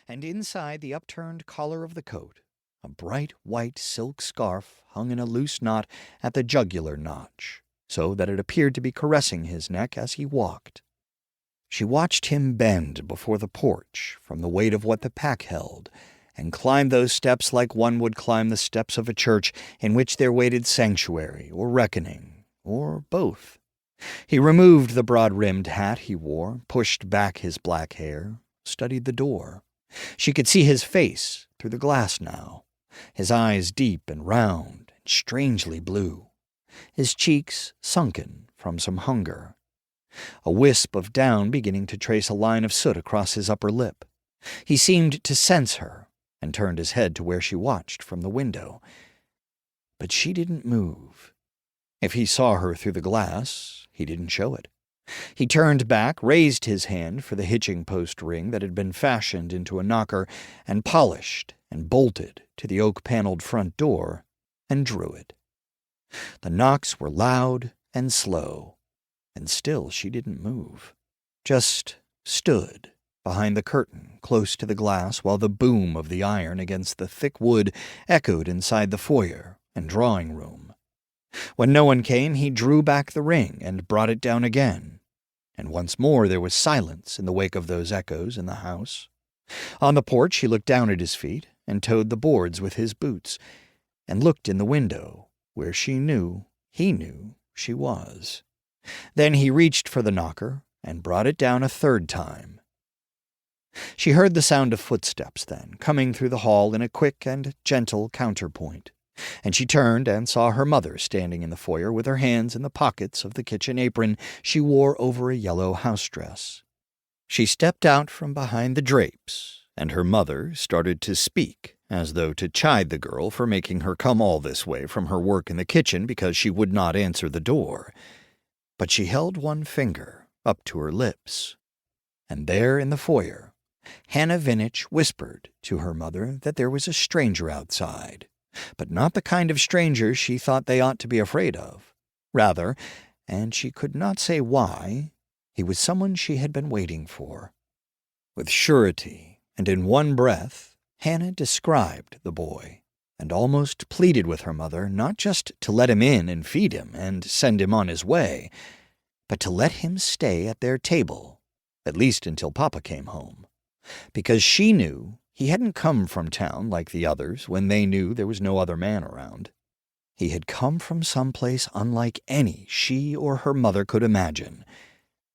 and inside the upturned collar of the coat, a bright white silk scarf hung in a loose knot at the jugular notch, so that it appeared to be caressing his neck as he walked. She watched him bend before the porch from the weight of what the pack held, and climb those steps like one would climb the steps of a church in which there waited sanctuary or reckoning, or both. He removed the broad-rimmed hat he wore, pushed back his black hair, studied the door. She could see his face through the glass now, his eyes deep and round and strangely blue, his cheeks sunken from some hunger, a wisp of down beginning to trace a line of soot across his upper lip. He seemed to sense her, and turned his head to where she watched from the window. But she didn't move. If he saw her through the glass, he didn't show it. He turned back, raised his hand for the hitching post ring that had been fashioned into a knocker, and polished and bolted to the oak-paneled front door, and drew it. The knocks were loud and slow, and still she didn't move, just stood behind the curtain close to the glass while the boom of the iron against the thick wood echoed inside the foyer and drawing room. When no one came, he drew back the ring and brought it down again, and once more there was silence in the wake of those echoes in the house. On the porch he looked down at his feet and toed the boards with his boots, and looked in the window where he knew she was. Then he reached for the knocker and brought it down a third time. She heard the sound of footsteps then, coming through the hall in a quick and gentle counterpoint, and she turned and saw her mother standing in the foyer with her hands in the pockets of the kitchen apron she wore over a yellow house dress. She stepped out from behind the drapes, and her mother started to speak, as though to chide the girl for making her come all this way from her work in the kitchen because she would not answer the door. But she held one finger up to her lips, and there in the foyer, Hannah Vinich whispered to her mother that there was a stranger outside, but not the kind of stranger she thought they ought to be afraid of. Rather, and she could not say why, he was someone she had been waiting for. With surety, and in one breath, Hannah described the boy, and almost pleaded with her mother not just to let him in and feed him and send him on his way, but to let him stay at their table, at least until Papa came home, because she knew he hadn't come from town like the others when they knew there was no other man around. He had come from some place unlike any she or her mother could imagine,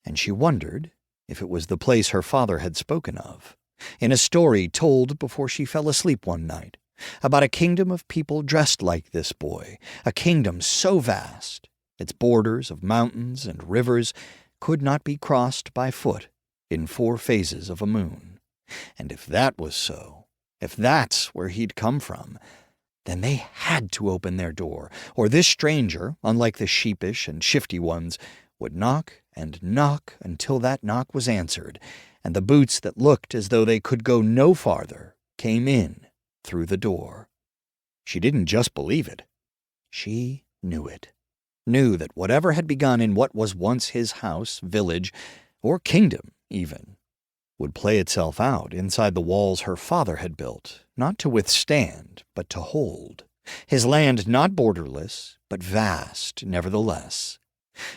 and she wondered if it was the place her father had spoken of, in a story told before she fell asleep one night, about a kingdom of people dressed like this boy, a kingdom so vast, its borders of mountains and rivers could not be crossed by foot in 4 phases of a moon. And if that was so, if that's where he'd come from, then they had to open their door, or this stranger, unlike the sheepish and shifty ones, would knock and knock until that knock was answered, and the boots that looked as though they could go no farther came in through the door. She didn't just believe it. She knew it. Knew that whatever had begun in what was once his house, village, or kingdom even, would play itself out inside the walls her father had built, not to withstand, but to hold. His land not borderless, but vast nevertheless.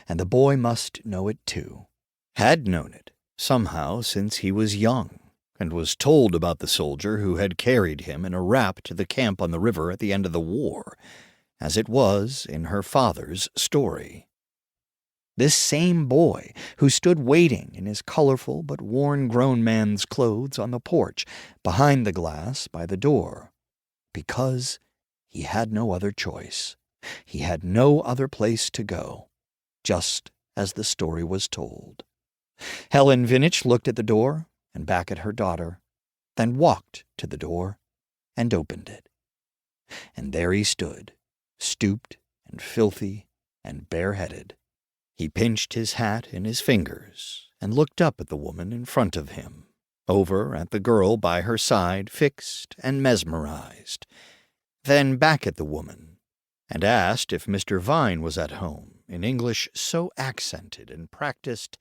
And the boy must know it too. Had known it, somehow, since he was young, and was told about the soldier who had carried him in a wrap to the camp on the river at the end of the war, as it was in her father's story. This same boy who stood waiting in his colorful but worn grown man's clothes on the porch, behind the glass by the door, because he had no other choice. He had no other place to go, just as the story was told. Helen Vinich looked at the door and back at her daughter, then walked to the door and opened it. And there he stood, stooped and filthy and bareheaded. He pinched his hat in his fingers and looked up at the woman in front of him, over at the girl by her side, fixed and mesmerized, then back at the woman, and asked if Mr. Vine was at home, in English so accented and practiced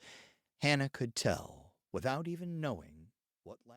Hannah could tell, without even knowing what language.